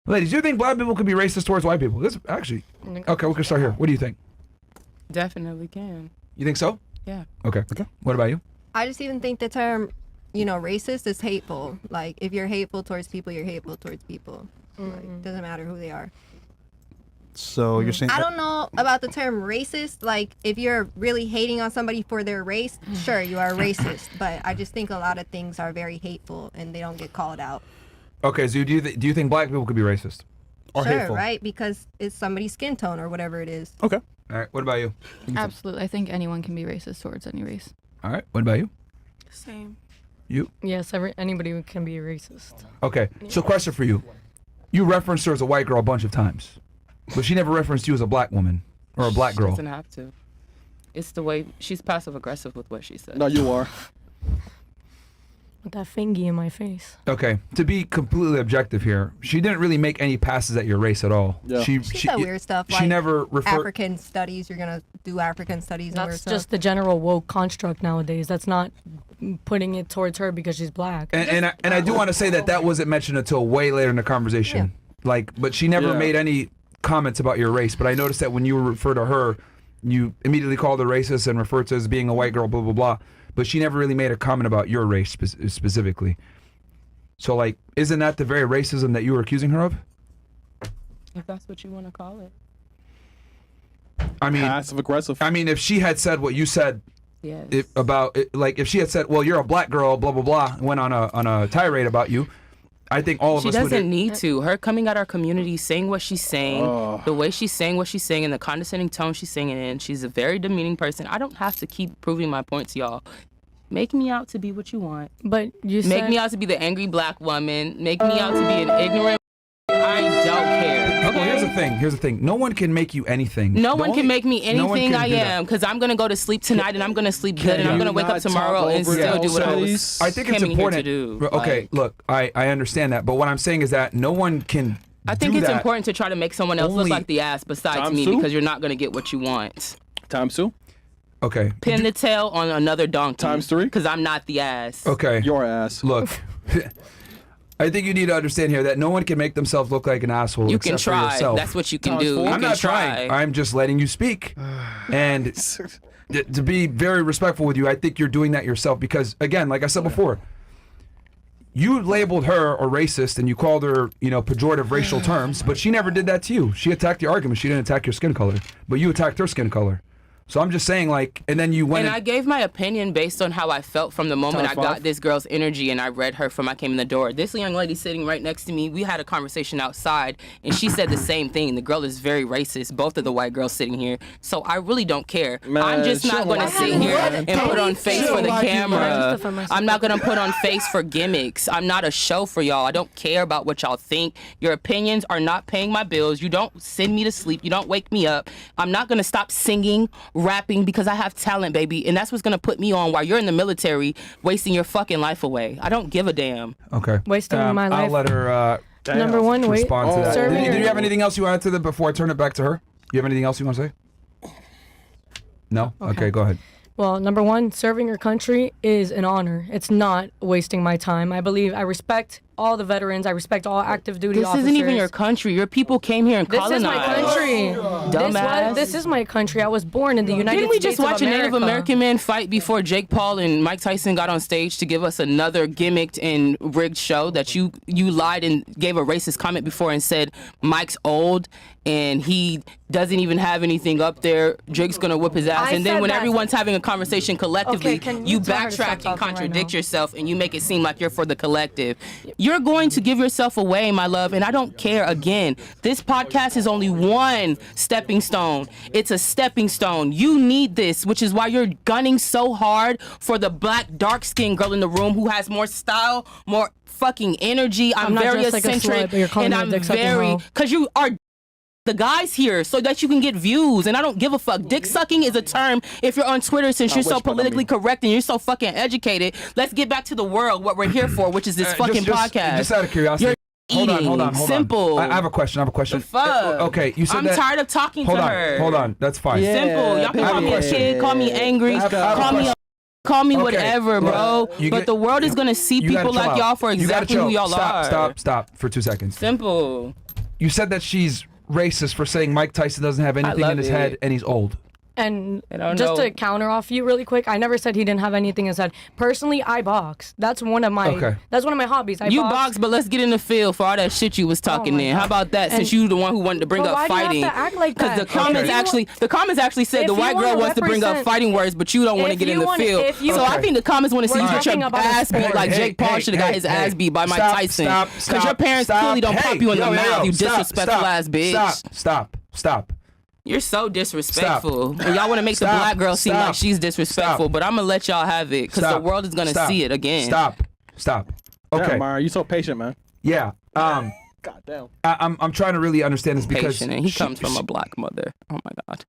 Ladies, do you think black people could be racist towards white people? This actually. Okay, we can start here. What do you think? Definitely can. You think so? Yeah. Okay. What about you? I just even think the term, racist is hateful. Like, if you're hateful towards people, you're hateful towards people. Like, doesn't matter who they are. So you're saying... I don't know about the term racist. Like, if you're really hating on somebody for their race, sure, you are racist. But I just think a lot of things are very hateful and they don't get called out. Okay, so do you think black people could be racist? Or sure, hateful? Right? Because it's somebody's skin tone or whatever it is. Okay. All right, what about you? Absolutely. I think anyone can be racist towards any race. All right, what about you? Same. You? Yes, anybody can be racist. Okay, so question for you. You referenced her as a white girl a bunch of times, but she never referenced you as a black woman or a black girl. She doesn't have to. It's the way she's passive aggressive with what she said. No, you are. With that fingy in my face. Okay, to be completely objective here, she didn't really make any passes at your race at all. Yeah. She said weird stuff. She Like never referred. African studies. You're gonna do African studies. And weird That's stuff. just the general woke construct nowadays. That's not putting it towards her because she's black. And I do want to say that wasn't mentioned until way later in the conversation. Yeah. But she never made any comments about your race. But I noticed that when you refer to her, you immediately called her racist and referred to her as being a white girl, blah, blah, blah. But she never really made a comment about your race specifically. So, like, isn't that the very racism that you were accusing her of? If that's what you want to call it. I mean, passive aggressive. I mean, if she had said what you said Yes. if she had said, well, you're a black girl, blah, blah, blah, and went on a tirade about you, I think all of us would... She doesn't need to. Her coming at our community, saying what she's saying, the way she's saying what she's saying, and the condescending tone she's saying it in, she's a very demeaning person. I don't have to keep proving my point to y'all. Make me out to be what you want. But you Make me out to be the angry black woman. Make me out to be an ignorant... I don't care. Okay, here's the thing. No one can make you anything. No one can make me anything I do that. am, because I'm going to go to sleep tonight and I'm going to sleep good and I'm going to wake up tomorrow and still do what I was I think it's important. To do. Okay, look, I understand that, but what I'm saying is that no one can I think do it's that. important to try to make someone else look like the ass besides me, because you're not going to get what you want. Times 2. Okay. Pin the tail on another donkey. Times 3. Because I'm not the ass. Okay. Your ass. Look. I think you need to understand here that no one can make themselves look like an asshole. You except can try. For yourself. That's what you can do. I'm not trying. I'm just letting you speak. And to be very respectful with you, I think you're doing that yourself because, again, like I said before, you labeled her a racist and you called her, pejorative racial terms, but she never did that to you. She attacked your argument. She didn't attack your skin color, but you attacked her skin color. So I'm just saying, and then you went. And I gave my opinion based on how I felt from the moment I got this girl's energy and I read her from I came in the door. This young lady sitting right next to me, we had a conversation outside and she said the same thing. The girl is very racist, both of the white girls sitting here. So I really don't care. Man, I'm just not going to sit here and put on face for the camera. I'm not going to put on face for gimmicks. I'm not a show for y'all. I don't care about what y'all think. Your opinions are not paying my bills. You don't send me to sleep. You don't wake me up. I'm not going to stop singing, rapping, because I have talent, baby, and that's what's gonna put me on while you're in the military wasting your fucking life away. I don't give a damn. Okay. Wasting my life. I'll let her Number one, respond to that. serving Did you have anything else you wanted to that before I turn it back to her? You have anything else you want to say? No? Okay, go ahead. Well, number one, serving your country is an honor. It's not wasting my time. I respect all the veterans. I respect all active duty officers. This isn't even your country. Your people came here and colonized. This is my country. Dumbass. This is my country. I was born in the United Didn't we States just watch of a America. Native American man fight before Jake Paul and Mike Tyson got on stage to give us another gimmicked and rigged show that you lied and gave a racist comment before and said Mike's old and he doesn't even have anything up there. Jake's gonna whip his ass. And then when everyone's having a conversation collectively, you backtrack and contradict yourself and you make it seem like you're for the collective. You're going to give yourself away, my love, and I don't care. Again, this podcast is only one stepping stone. It's a stepping stone. You need this, which is why you're gunning so hard for the black dark-skinned girl in the room who has more style, more fucking energy. I'm very eccentric, and I'm very, because you are the guys here so that you can get views, and I don't give a fuck. Dick sucking is a term if you're on Twitter, since you're so politically correct and you're so fucking educated. Let's get back to the world, what we're here for, which is this fucking podcast. Just out of curiosity. Hold on. Simple. I have a question. The fuck? Okay, you said I'm that. tired of talking to her. Hold on. That's fine. Simple. Y'all can call me a kid, call me angry, call me whatever, bro. But the world is gonna see people like y'all for exactly who y'all are. Stop for 2 seconds. Simple. you said that she's racist for saying Mike Tyson doesn't have anything in his head and he's old. And I don't just know. to counter off you really quick, I never said he didn't have anything in his head. Personally, I box. That's one of my hobbies. You box, but let's get in the field for all that shit you was talking my in. How about that? Since you the one who wanted to bring But up why do you have fighting, to act like that? the comments actually said if the you white girl wanna wants to bring up represent- fighting words, but you don't want to if get in you the wanna- field. if you- So I Okay. think the comments want to see We're you get talking your about a ass beat sport. like Jake Paul should have got his ass beat by Mike Tyson. Because your parents clearly don't pop you in the mouth, you disrespectful ass bitch. Stop. You're so disrespectful. And y'all want to make the black girl seem like she's disrespectful, but I'm gonna let y'all have it because the world is gonna see it again. Stop. Okay. Damn, Myron, you so patient, man. Yeah. God damn. I'm trying to really understand this because Patient, and he comes from a black mother. Oh my God.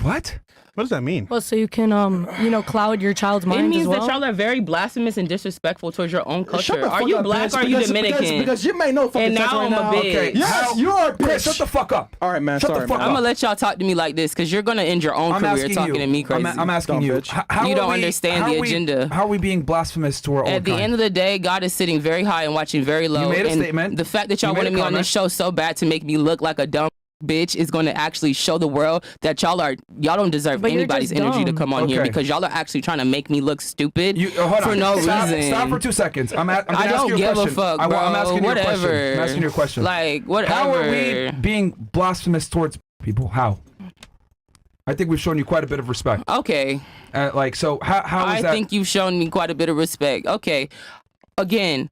What? What does that mean? Well, so you can, cloud your child's mind It means as well. that y'all are very blasphemous and disrespectful towards your own culture. Shut the Are fuck you up, black bitch, or are you because- Dominican? Because you may know fucking And sense now right I'm a now. bitch. Okay. Yes, you are a bitch. Chris, shut the fuck up. All right, man. Shut Sorry, the fuck man. I'm gonna let y'all talk to me like this because you're gonna end your own I'm career asking talking you. to me crazy. I'm asking Dumb you. bitch. How You are don't we- understand how the are we- agenda. How are we being blasphemous to our own At the kind? end of the day, God is sitting very high and watching very low. You made a and statement. The fact that y'all You made wanted a me on comment. this show so bad to make me look like a dumb bitch is going to actually show the world that y'all don't deserve But you're anybody's just energy to dumb. come on here Okay. because y'all are actually trying to make me look stupid Hold for on. no Stop, reason. Stop for 2 seconds. I'm I gonna ask don't you a give question. a fuck, I'm bro. asking you a question. Whatever. I'm asking you a question. Like, whatever. How are we being blasphemous towards people? How? I think we've shown you quite a bit of respect. Okay. How is I that? think you've shown me quite a bit of respect. Okay. Again,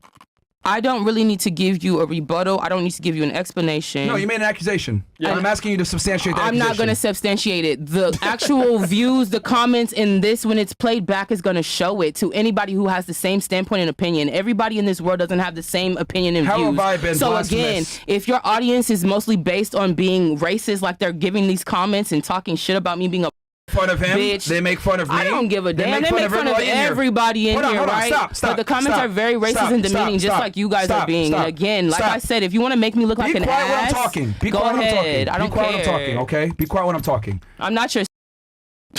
I don't really need to give you a rebuttal. I don't need to give you an explanation. No, you made an accusation. And I'm asking you to substantiate the I'm accusation. not going to substantiate it. The actual views, the comments in this, when it's played back, is going to show it to anybody who has the same standpoint and opinion. Everybody in this world doesn't have the same opinion and How views. have I been so again, blasphemous? if your audience is mostly based on being racist, like they're giving these comments and talking shit about me being a fun of him. bitch. They make fun of me. I don't give a damn. They make fun of everybody in here, right? Stop. But the comments are very racist and demeaning, just like you guys are being. And again, like I said, if you want to make me look like an Be quiet when I'm ass, talking. Be go quiet when I'm talking. ahead. I don't Be quiet care. when I'm talking, okay? Be quiet when I'm talking. I'm not your.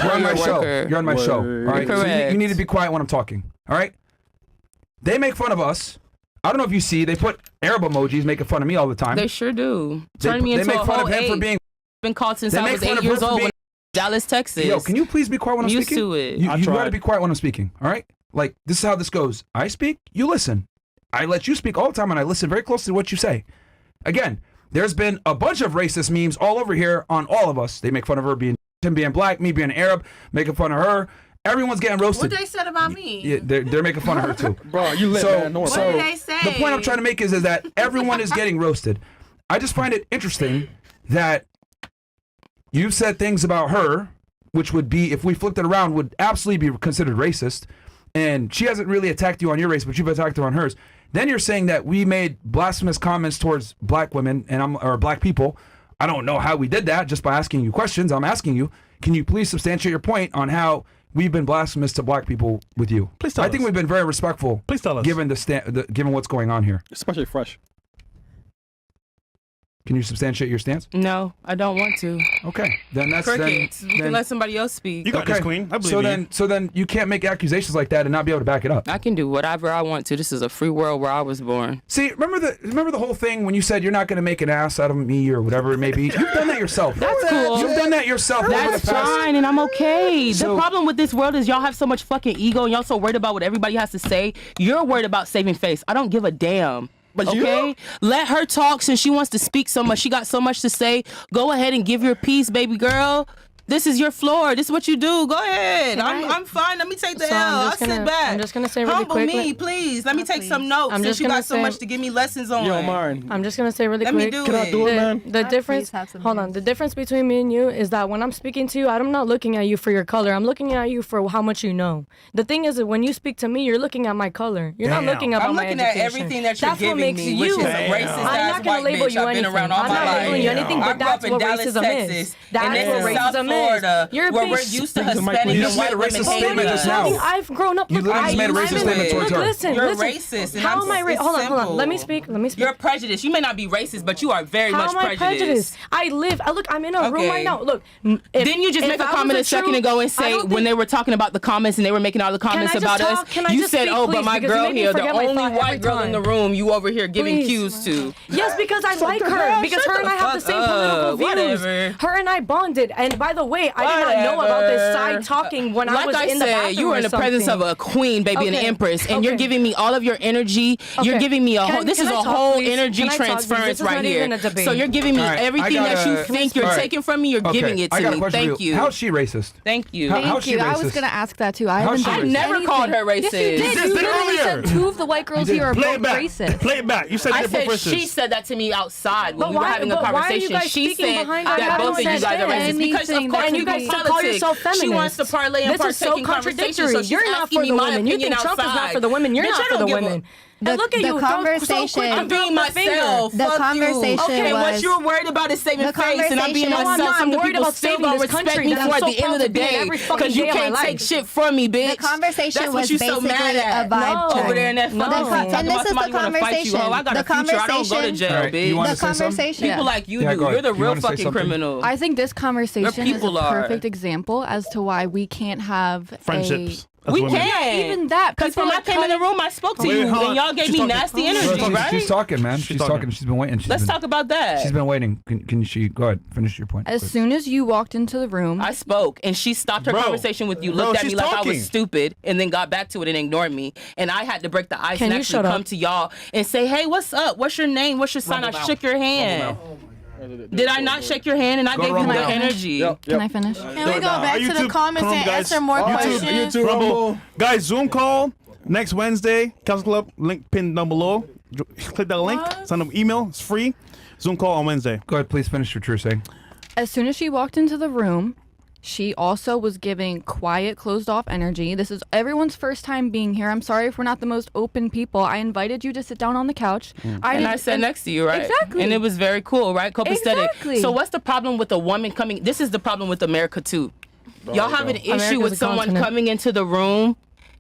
You're on my your show. worker. You're on my show. All right. So you Correct. need to be quiet when I'm talking. All right. They make fun of us. I don't know if you see. They put Arab emojis making fun of me all the time. They sure do. They Turn me into make a fun whole of him for ape. being. Been called since They I make was fun 8 of years her for old. being- When Dallas, Texas. Yo, can you please be quiet when I'm Used speaking? to it. You I got to tried. be quiet when I'm speaking. All right. Like this is how this goes. I speak. You listen. I let you speak all the time, and I listen very closely to what you say. Again, there's been a bunch of racist memes all over here on all of us. They make fun of her being him being black, me being Arab, making fun of her. Everyone's getting roasted. What they said about me? Yeah, they're making fun of her too. Bro, you lit, man. No, What so did they say? the point I'm trying to make is that everyone is getting roasted. I just find it interesting that you said things about her, which would be, if we flipped it around, would absolutely be considered racist. And she hasn't really attacked you on your race, but you've attacked her on hers. Then you're saying that we made blasphemous comments towards black women or black people. I don't know how we did that just by asking you questions. I'm asking you, can you please substantiate your point on how we've been blasphemous to black people with you? Please tell I think us. we've been very respectful. Please tell us. Given given what's going on here. Especially fresh. Can you substantiate your stance? No, I don't want to. Okay, then that's Crickets. You then, can let somebody else speak. You got okay. this, queen. I believe so you. then you can't make accusations like that and not be able to back it up. I can do whatever I want to. This is a free world where I was born. See, remember the whole thing when you said you're not going to make an ass out of me or whatever it may be. You've done that yourself. That's cool. You've done that yourself. over That's the past- fine, and I'm okay. So- The problem with this world is y'all have so much fucking ego, and y'all so worried about what everybody has to say. You're worried about saving face. I don't give a damn. But Okay, let her talk since she wants to speak so much. She got so much to say. Go ahead and give your piece, baby girl. This is your floor. This is what you do. Go ahead. I'm fine. Let me take the So L. I'll sit back. I'm just gonna say really Humble quick. me, please. Let me take some notes I'm since just you gonna got so say- much to give me lessons on. Yo, Myron. I'm just gonna say really Let me quick. do Can I do it, man? The difference. please have some Hold on. news? The difference between me and you is that when I'm speaking to you, I'm not looking at you for your color. I'm looking at you for how much you know. The thing is that when you speak to me, you're looking at my color. You're not Damn. looking at I'm my looking at education. everything that you're That's giving what makes me, you. which is a Damn. racist I'm ass not gonna white label bitch. you I've been anything. around all I'm my not life. labeling you anything, I but grew up that's in what Dallas, racism Texas, is. and That's this what is South racism Florida, is. You're where being we're used to Speak to Mike, Hispanic please. You and just made a white racist women statement hating just us. now. I've grown up. You literally just made a racist statement towards her. Listen, You're listen. racist, and How I'm am I? it's Hold on. simple. Let me speak. You're prejudiced. You may not be racist, but you are very How much am I prejudiced? I live. Look, I'm in a room Okay. right now. Look. Didn't you just make a comment a second ago and say when they were talking about the comments and they were making all the comments just about talk? us, Can I you just said, speak, "Oh, but please? my Because you girl make me here, the forget my only thought every white girl in the time. room, you over here giving Please. cues to." Yes, because Because I like her. Because her and I have the same political views. Whatever. Her and I bonded. And by the way, I did not know about this side talking when I was in the bathroom. You were in the presence of a queen, baby, an empress, and you're giving me all of your energy. You're giving me a whole. This is a whole energy transference right here. So you're giving me everything that you think you're taking from me. You're giving it to me. Thank you. How's she racist? Thank you. How's she racist? I was gonna ask that too. I never called her racist. Yes, you did. You literally said two of the white girls here are both racist. Play it back. You said I they're said both racist. she said that to me outside when But we were why- having a but why are you conversation. guys She speaking said behind our that back? both of you guys are racist because of Anything course that you you guys guys still call yourself politics. She wants to feminists. parlay and This is so partake in conversation. contradictory. So she's You're not asking for me the my women. You opinion think Trump is not outside. for the women. You're Bitch, not I for don't the give a- women. And look at the you. conversation- I'm being myself. The Fuck you. conversation Okay, what was- you were worried about is saving the face, and I'm being conversation- No, myself. I'm not. Some I'm worried people about still saving gonna this respect country me that for I'm at so the end of proud the to be in day every fucking because you day of my can't take life. shit from me, bitch. The conversation That's what was you so mad basically at. a vibe check. Over there in that No. fucking seat talking And this about is the somebody wanna fight you. Oh, I got conversation. a future. I don't go to The jail, All right, bitch. you wanna The say something? conversation. People like you Yeah, do. go ahead. You're the You real wanna say fucking something? criminal. I think this conversation is a people are. perfect example as to why we can't have Friendships. as We women. can't. Even that, Because people when I are came in the room, I spoke to Wait, you, hold on. and y'all gave She's me talking. nasty She's- energy, right? She's talking, man. She's talking. talking. She's been waiting. Let's talk about that. She's been waiting. Can she go ahead? Finish your point. As please. soon as you walked into the room, I spoke, and she stopped her Bro. conversation with you, Bro, looked at me she's like I talking. was stupid, and then got back to it and ignored me. And I had to break the ice Can and you actually shut up? come to y'all and say, hey, what's up? What's your name? What's your sign? I shook your hand. Did I not shake your hand? And I gave you Rumble good now. energy. can I finish? Can we go back to the comments and guys. answer more YouTube, questions? YouTube, Rumble. Guys, Zoom call next Wednesday. Council Club link pinned down below. Click that link. Send them email. It's free. Zoom call on Wednesday. Go ahead, please finish what you're saying. As soon as she walked into the room, she also was giving quiet, closed-off energy. This is everyone's first time being here. I'm sorry if we're not the most open people. I invited you to sit down on the couch. And I sat next to you, right? Exactly. And it was very cool, right? Copacetic. Exactly. So what's the problem with a woman coming? This is the problem with America, too. Y'all have an issue America's with a someone continent. coming into the room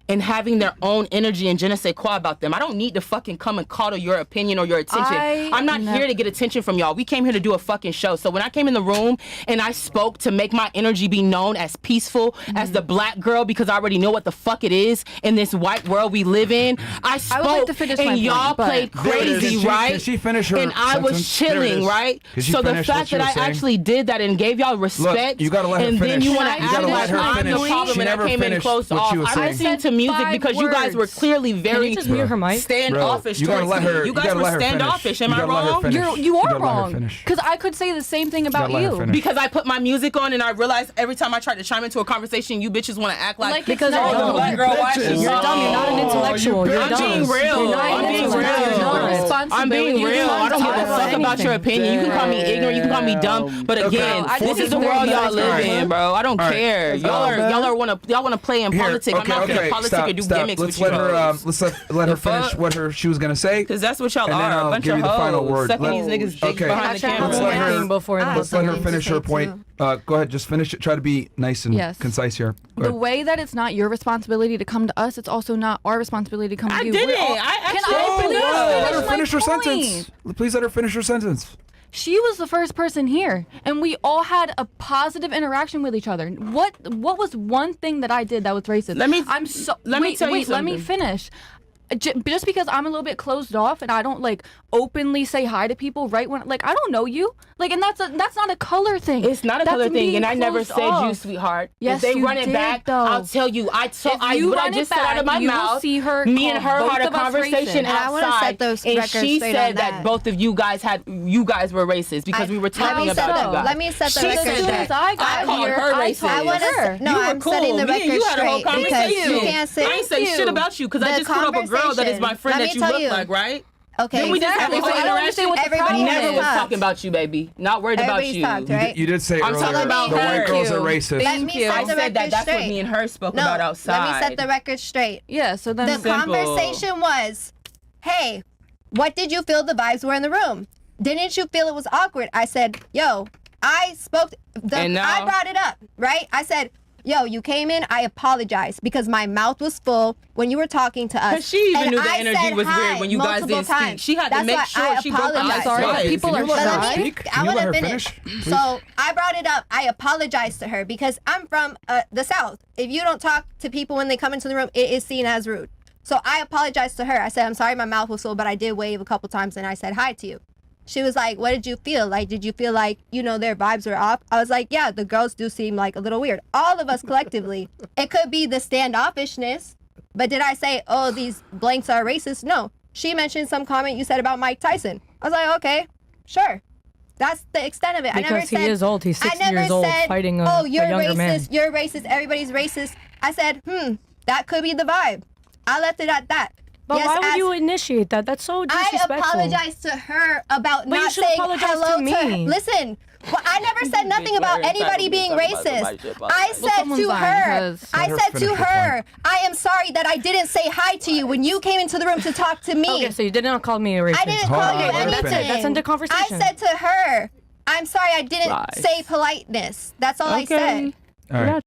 and having their own energy and je ne sais quoi about them. I don't need to fucking come and coddle your opinion or your attention. I'm not here to get attention from y'all. We came here to do a fucking show. So when I came in the room and I spoke to make my energy be known as peaceful, as the black girl, because I already know what the fuck it is in this white world we live in, I spoke like to finish my and y'all point, but- played crazy, Can she- right? can she finish her And I was sentence? There it chilling, is. right? Can she So the finish what fact she that was I saying? actually did that and gave y'all respect, you gotta let her and then finish. you want to You act gotta let like her I'm finish. the problem She and I never came in finished close what off. she was I saying. listened to music five because you guys were words. clearly very just mute her mic? standoffish you gotta towards let her. me. You guys gotta were let her finish. standoffish. Am You I gotta let her wrong? finish. You You are gotta let her wrong. finish. Because I could say the same thing about gotta let her you. finish. Because I put my music on and I realized every time I tried to chime into a conversation, you bitches want to act like Because oh, you're the dumb. black girl watches. You're dumb. You're not an intellectual. You're I'm dumb. being real. You're not I'm an being intellectual. real. You're not. I'm being real. I don't give a fuck about your opinion. You can call me ignorant. You can call me dumb. But again, I this just is the think world we're y'all live nice. in, bro. I don't All right. care. Y'all wanna play in Here, politics. I'm not gonna politic or do gimmicks Let's with let you. her. Let's let her The finish fuck? what she was gonna say. Because that's what y'all And then are. I'll A bunch give of you the final hoes. word. Sucking Let- these niggas' dicks okay. behind the Let's Let's let camera. her. Before that. Let's let her something to finish say her point. too. Go ahead. Just finish it. Try to be nice and Yes. concise here. Go The ahead. way that it's not your responsibility to come to us, it's also not our responsibility to come I to you. didn't. We're all- I Can actually I opened please up. Let her my finish her point? sentence. Please let her finish her sentence. She was the first person here, and we all had a positive interaction with each other. What was one thing that I did that was racist? Let me Wait, tell you let me something. finish. Just because I'm a little bit closed off and I don't like openly say hi to people right when I don't know you, and that's not a color thing. It's not a That's color thing, being and I never closed said you, off. sweetheart. Yes, if they you run it did, back, though. I'll tell you. If you what I run just it said out back, of my you will mouth. see her Me and call her both had a of us conversation racist. I wanna set outside, those and records she straight said on that that. both of you guys were racist because we were talking about you guys. Let me set the She record said As soon straight. as I got I called here, her I racist. told I want her. to. No, You were I'm cool. setting the Me and record you had a whole straight because you conversation. can't sit. I ain't say shit about you because I The just put up a girl that is my friend conversation- that you let me look tell like, right? Okay, Then we just had Exactly. a So whole I don't understand what the Everybody problem Never is. was talked. talking about you, baby. Not worried about Everybody's you. talked, right? You did say I'm earlier talking about the white her. girls are Thank racist. Let me you. set I the said record that. That's straight. what me and her spoke No, about outside. let me set the record straight. Yeah, so then The Simple. conversation was, hey, what did you feel the vibes were in the room? Didn't you feel it was awkward? I said, yo, I spoke, And now- I brought it up, right? I said, yo, you came in, I apologized because my mouth was full when you were talking to us. Because she even And knew the I energy said was hi weird when you guys multiple didn't speak. times. She had to That's make why sure I she broke the apologized. ice. sorry, Right. people Can are you let her shy. speak? I Can you want let to her finish. finish? So I brought it up. I apologized to her because I'm from the South. If you don't talk to people when they come into the room, it is seen as rude. So I apologized to her. I said, I'm sorry my mouth was full, but I did wave a couple times and I said hi to you. She was like, what did you feel? Like, did you feel like, you know, their vibes were off? I was like, yeah, the girls do seem like a little weird. All of us collectively. It could be the standoffishness, but did I say, oh, these blanks are racist? No. She mentioned some comment you said about Mike Tyson. I was like, okay, sure. That's the extent of it. Because I never he said, is old. He's 60 I never years old said, fighting oh, a you're younger racist, man. you're racist, everybody's racist. I said, that could be the vibe. I left it at that. But Yes, why would as- you initiate that? That's so I disrespectful. apologize to her about But you not should saying apologize hello to to her. me. Listen, well, I never said nothing about anybody being racist. I said someone's to lying, her, 'cause- I Let her said to finish her her, I am sorry that I didn't say hi to you when you came into the room to talk to me. Okay, so you did not call me a racist. I didn't Hold call on, you let her anything. finish. That's into conversation. I said to her, I'm sorry I didn't Lies. say politeness. That's all I said. All right.